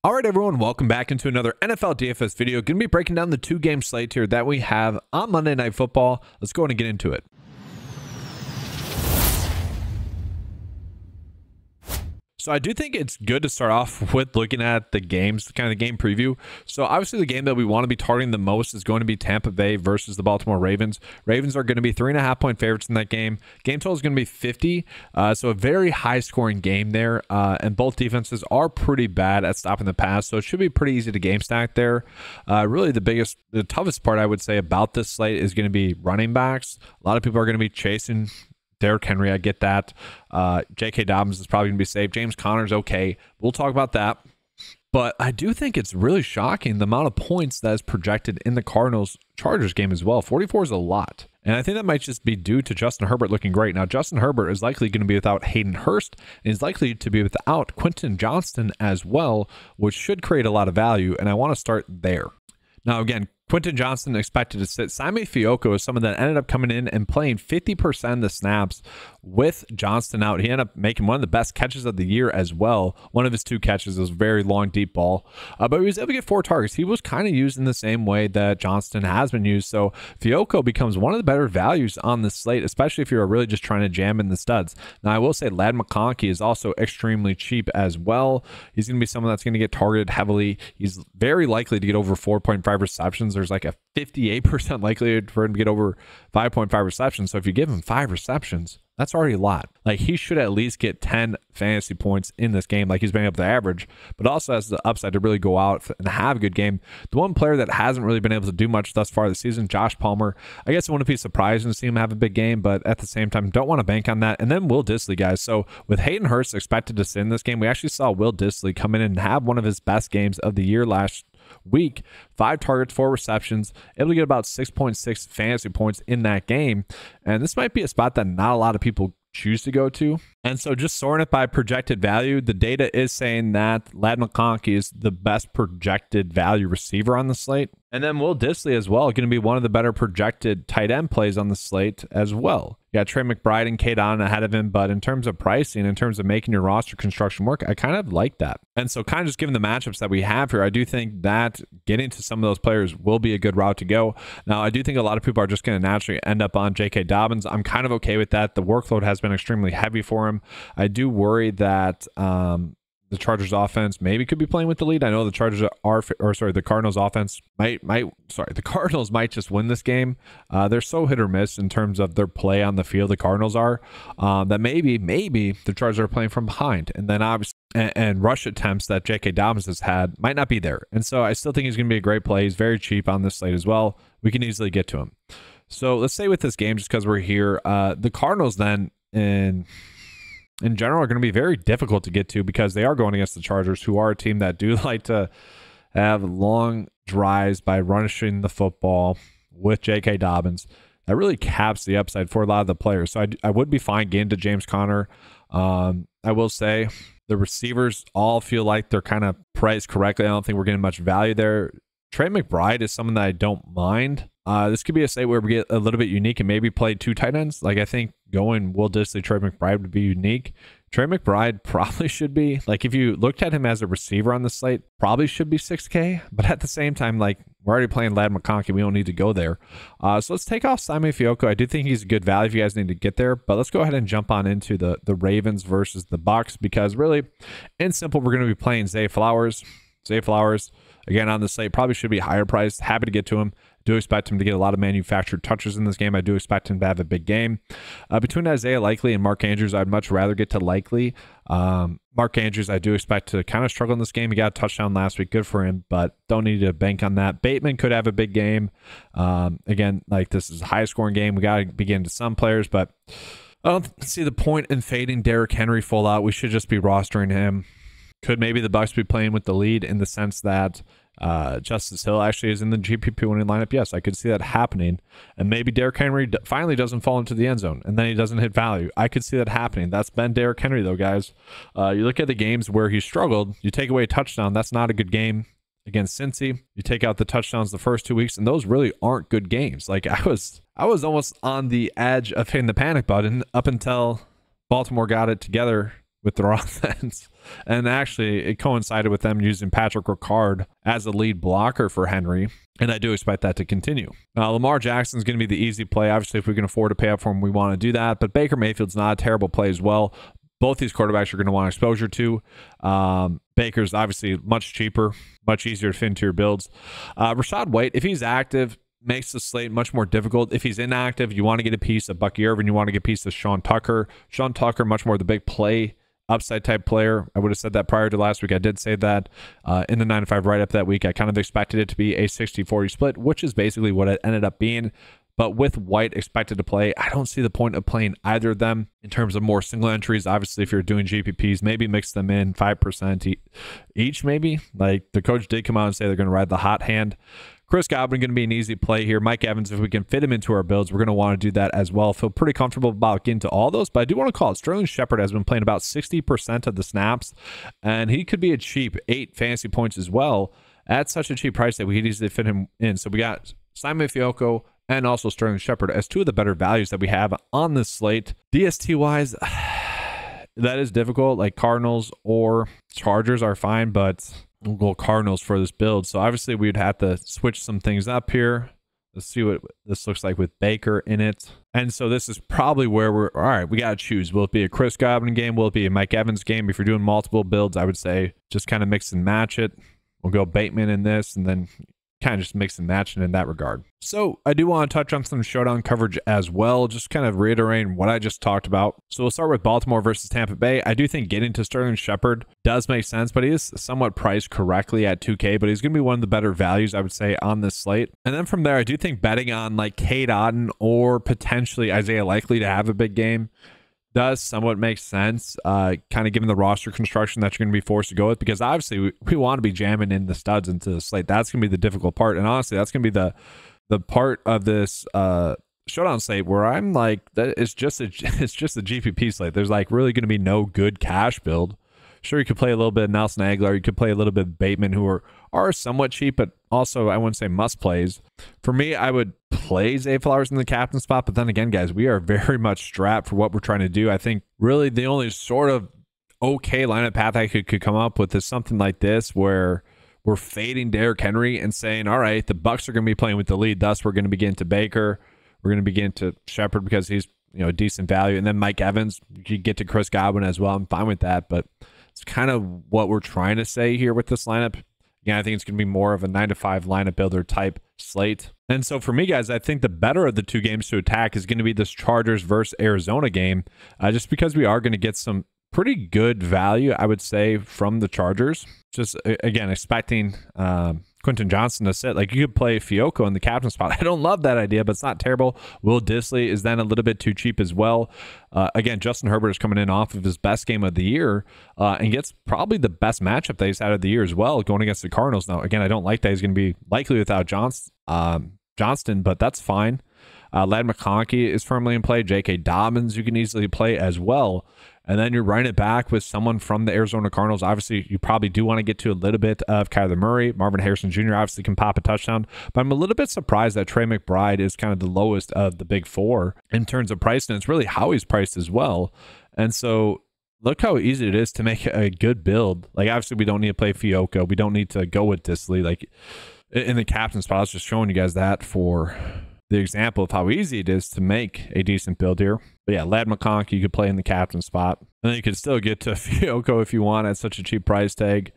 All right, everyone, welcome back into another NFL DFS video. Going to be breaking down the two-game slate here that we have on Monday Night Football. Let's go ahead and get into it. So I do think it's good to start off with looking at the games, kind of the game preview. So obviously the game that we want to be targeting the most is going to be Tampa Bay versus the Baltimore Ravens. Ravens are going to be 3.5-point favorites in that game. Game total is going to be 50. So a very high scoring game there. And both defenses are pretty bad at stopping the pass. So it should be pretty easy to game stack there. Really the toughest part I would say about this slate is going to be running backs. A lot of people are going to be chasing Derrick Henry, I get that. J.K. Dobbins is probably going to be safe. James Conner's okay. We'll talk about that. But I do think it's really shocking the amount of points that is projected in the Cardinals-Chargers game as well. 44 is a lot. And I think that might just be due to Justin Herbert looking great. Now, Justin Herbert is likely going to be without Hayden Hurst, and he's likely to be without Quentin Johnston as well, which should create a lot of value, and I want to start there. Now, again, Quentin Johnston expected to sit. Simi Fehoko is someone that ended up coming in and playing 50% of the snaps with Johnston out. He ended up making one of the best catches of the year as well. One of his two catches was a very long, deep ball. But he was able to get 4 targets. He was kind of used in the same way that Johnston has been used. So Fehoko becomes one of the better values on the slate, especially if you're really just trying to jam in the studs. Now, I will say Ladd McConkey is also extremely cheap as well. He's going to be someone that's going to get targeted heavily. He's very likely to get over 4.5 receptions. There's like a 58% likelihood for him to get over 5.5 receptions. So if you give him 5 receptions, that's already a lot. Like, he should at least get 10 fantasy points in this game, like he's been able to average, but also has the upside to really go out and have a good game. The one player that hasn't really been able to do much thus far this season, Josh Palmer. I guess I wouldn't be surprised to see him have a big game, but at the same time, don't want to bank on that. And then Will Dissly, guys. So with Hayden Hurst expected to sit in this game, we actually saw Will Dissly come in and have one of his best games of the year last week. 5 targets, 4 receptions, able to get about 6.6 fantasy points in that game. And this might be a spot that not a lot of people choose to go to. And so just sorting it by projected value, the data is saying that Ladd McConkey is the best projected value receiver on the slate. And then Will Dissly as well, going to be one of the better projected tight end plays on the slate as well. You got Trey McBride and Kate on ahead of him, but in terms of pricing, in terms of making your roster construction work, I kind of like that. And so kind of just given the matchups that we have here, I do think that getting to some of those players will be a good route to go. Now, I do think a lot of people are just going to naturally end up on J.K. Dobbins. I'm kind of okay with that. The workload has been extremely heavy for him. I do worry that the Chargers offense maybe could be playing with the lead. I know the Chargers the Cardinals offense the Cardinals might just win this game. They're so hit or miss in terms of their play on the field. The Cardinals are that maybe the Chargers are playing from behind, and then obviously and rush attempts that J.K. Dobbins has had might not be there. And so I still think he's going to be a great play. He's very cheap on this slate as well. We can easily get to him. So let's say with this game, just because we're here, the Cardinals then in general are going to be very difficult to get to because they are going against the Chargers, who are a team that do like to have long drives by rushing the football with J.K. Dobbins. That really caps the upside for a lot of the players. So I would be fine getting to James Conner. I will say the receivers all feel like they're kind of priced correctly. I don't think we're getting much value there. Trey McBride is someone that I don't mind. This could be a slate where we get a little bit unique and maybe play 2 tight ends. Like, I think going Will Dissly, Trey McBride would be unique. Trey McBride probably should be, like, if you looked at him as a receiver on the slate, probably should be 6K. But at the same time, like, we're already playing Ladd McConkey. We don't need to go there. So let's take off Simi Fehoko. I do think he's a good value if you guys need to get there. But let's go ahead and jump on into the Ravens versus the Bucs, because really, in simple, we're going to be playing Zay Flowers. Zay Flowers, again, on the slate, probably should be higher priced. Happy to get to him. Do expect him to get a lot of manufactured touches in this game. I do expect him to have a big game. Between Isaiah Likely and Mark Andrews, I'd much rather get to Likely. Mark Andrews, I do expect to kind of struggle in this game. He got a touchdown last week. Good for him, but don't need to bank on that. Bateman could have a big game. Again, like, this is a high scoring game. We got to begin to some players, but I don't see the point in fading Derrick Henry full out. We should just be rostering him. Could maybe the Bucs be playing with the lead in the sense that Justice Hill actually is in the GPP winning lineup? Yes, I could see that happening. And maybe Derrick Henry finally doesn't fall into the end zone and then he doesn't hit value. I could see that happening. That's been Derrick Henry, though, guys. You look at the games where he struggled, you take away a touchdown, that's not a good game. Against Cincy, you take out the touchdowns the first 2 weeks, and those really aren't good games. Like, I was almost on the edge of hitting the panic button up until Baltimore got it together with their offense. And actually, it coincided with them using Patrick Ricard as a lead blocker for Henry. And I do expect that to continue. Lamar Jackson is going to be the easy play. Obviously, if we can afford to pay up for him, we want to do that. But Baker Mayfield's not a terrible play as well. Both these quarterbacks are going to want exposure to. Baker's obviously much cheaper, much easier to fit into your builds. Rashad White, if he's active, makes the slate much more difficult. If he's inactive, you want to get a piece of Bucky Irvin. You want to get a piece of Sean Tucker. Sean Tucker, much more the big play, upside type player. I would have said that prior to last week. I did say that in the 9-5 write-up that week. I kind of expected it to be a 60-40 split, which is basically what it ended up being. But with White expected to play, I don't see the point of playing either of them in terms of more single entries. Obviously, if you're doing GPPs, maybe mix them in 5% each, maybe. Like the coach did come out and say they're going to ride the hot hand. Chris Godwin going to be an easy play here. Mike Evans, if we can fit him into our builds, we're going to want to do that as well. Feel pretty comfortable about getting to all those, but I do want to call it. Sterling Shepard has been playing about 60% of the snaps, and he could be a cheap 8 fantasy points as well at such a cheap price that we could easily fit him in. So we got Simon Fioco and also Sterling Shepard as two of the better values that we have on this slate. DST-wise, that is difficult. Like Cardinals or Chargers are fine, but we'll go Cardinals for this build. So obviously we'd have to switch some things up here. Let's see what this looks like with Baker in it. And so this is probably where we're, all right, we got to choose. Will it be a Chris Godwin game? Will it be a Mike Evans game? If you're doing multiple builds, I would say just kind of mix and match it. We'll go Bateman in this and then kind of just mix and match it in that regard. So I do want to touch on some showdown coverage as well, just kind of reiterating what I just talked about. So we'll start with Baltimore versus Tampa Bay. I do think getting to Sterling Shepard does make sense, but he is somewhat priced correctly at 2K, but he's going to be one of the better values, I would say, on this slate. And then from there, I do think betting on like Cade Otton or potentially Isaiah Likely to have a big game does somewhat make sense, kind of given the roster construction that you're going to be forced to go with, because obviously we want to be jamming in the studs into the slate. That's going to be the difficult part, and honestly, that's going to be the part of this showdown slate where I'm like, that it's just a GPP slate. There's like really going to be no good cash build. Sure, you could play a little bit of Nelson Aguilar, you could play a little bit of Bateman, who are somewhat cheap, but also I wouldn't say must plays. For me, I would play Zay Flowers in the captain spot, but then again, guys, we are very much strapped for what we're trying to do. I think really the only sort of okay lineup path I could come up with is something like this, where we're fading Derrick Henry and saying, all right, the Bucs are going to be playing with the lead, thus we're going to begin to Baker, we're going to begin to Shepard because he's a decent value, and then Mike Evans, you get to Chris Godwin as well. I'm fine with that, but it's kind of what we're trying to say here with this lineup. Again, I think it's going to be more of a 9-5 lineup builder type slate. And so for me, guys, I think the better of the two games to attack is going to be this Chargers versus Arizona game, just because we are going to get some pretty good value, I would say, from the Chargers. Just, again, expecting Quentin Johnson to sit. Like, you could play Fioco in the captain spot. I don't love that idea, but it's not terrible. Will Dissly is then a little bit too cheap as well. Again, Justin Herbert is coming in off of his best game of the year and gets probably the best matchup that he's had of the year as well, going against the Cardinals. Now, again, I don't like that he's going to be likely without Johnston, but that's fine. Ladd McConkey is firmly in play. J.K. Dobbins you can easily play as well. And then you're running it back with someone from the Arizona Cardinals. Obviously, you probably do want to get to a little bit of Kyler Murray. Marvin Harrison Jr. obviously can pop a touchdown. But I'm a little bit surprised that Trey McBride is kind of the lowest of the big four in terms of price. And it's really how he's priced as well. And so look how easy it is to make a good build. Like, obviously, we don't need to play Fioco. We don't need to go with Dissly. Like, in the captain spot, I was just showing you guys that for the example of how easy it is to make a decent build here. But yeah, Ladd McConkey, you could play in the captain spot. And then you could still get to Fioco if you want at such a cheap price tag.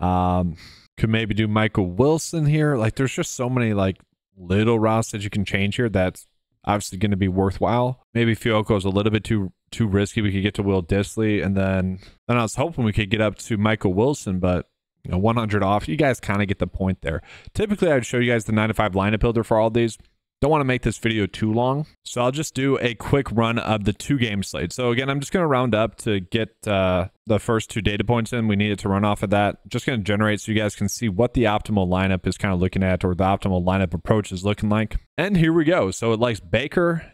Could maybe do Michael Wilson here. Like, there's just so many like little routes that you can change here that's obviously going to be worthwhile. Maybe Fioco is a little bit too risky. We could get to Will Dissly, and then I was hoping we could get up to Michael Wilson, but 100 off. You guys kind of get the point there. Typically, I'd show you guys the 9-5 lineup builder for all these. Don't want to make this video too long, so I'll just do a quick run of the two-game slate. So again, I'm just going to round up to get the first 2 data points in. We needed to run off of that. Just going to generate so you guys can see what the optimal lineup is kind of looking at, or the optimal lineup approach is looking like. And here we go. So it likes Baker,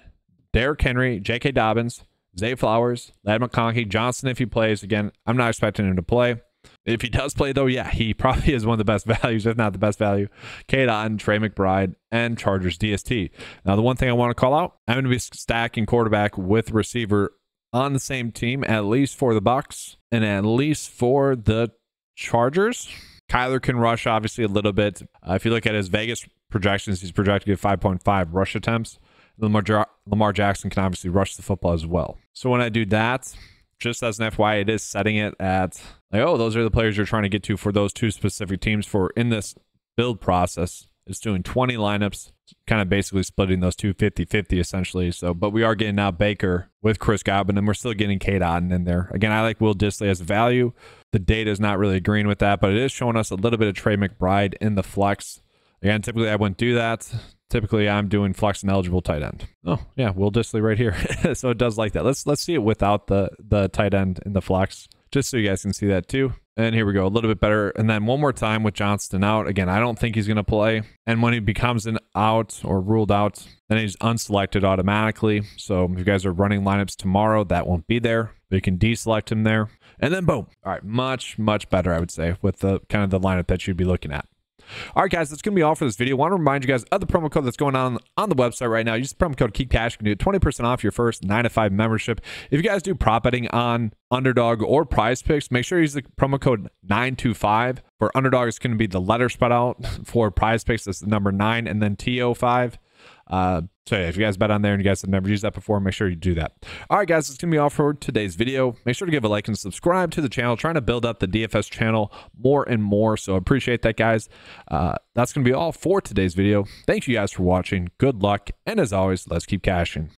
Derrick Henry, J.K. Dobbins, Zay Flowers, Ladd McConkey, Johnson if he plays. Again, I'm not expecting him to play. If he does play, though, yeah, he probably is one of the best values, if not the best value. Cade Otton, Trey McBride, and Chargers DST. Now, the one thing I want to call out, I'm going to be stacking quarterback with receiver on the same team, at least for the Bucks and at least for the Chargers. Kyler can rush, obviously, a little bit. If you look at his Vegas projections, he's projected at 5.5 rush attempts. Lamar Jackson can obviously rush the football as well. So when I do that, just as an FYI, it is setting it at, like, oh, those are the players you're trying to get to for those two specific teams. For in this build process, it's doing 20 lineups, kind of basically splitting those two 50-50 essentially. So, but we are getting now Baker with Chris Godwin, and we're still getting Kate Otten in there. Again, I like Will Dissly as a value. The data is not really agreeing with that, but it is showing us a little bit of Trey McBride in the flex. Again, typically I wouldn't do that. Typically I'm doing flex and eligible tight end. Oh yeah, Will Dissly right here. So it does like that. Let's see it without the tight end in the flex, just so you guys can see that too. And here we go, a little bit better. And then one more time with Johnston out. Again, I don't think he's going to play. And when he becomes an out or ruled out, then he's unselected automatically. So if you guys are running lineups tomorrow, that won't be there. But you can deselect him there. And then boom. All right, much better, I would say, with the kind of the lineup that you'd be looking at. All right, guys, that's going to be all for this video. I want to remind you guys of the promo code that's going on the website right now. Use the promo code KEEPCASH. You can do 20% off your first 9 to 5 membership. If you guys do prop betting on Underdog or PrizePicks, make sure you use the promo code 925. For Underdog, it's going to be the letter spread out. For PrizePicks, it's the number 9 and then TO5. So yeah, if you guys bet on there and you guys have never used that before, make sure you do that. All right, guys, that's going to be all for today's video. Make sure to give a like and subscribe to the channel. Trying to build up the DFS channel more and more, so appreciate that, guys. That's going to be all for today's video. Thank you guys for watching. Good luck, and as always, let's keep cashing.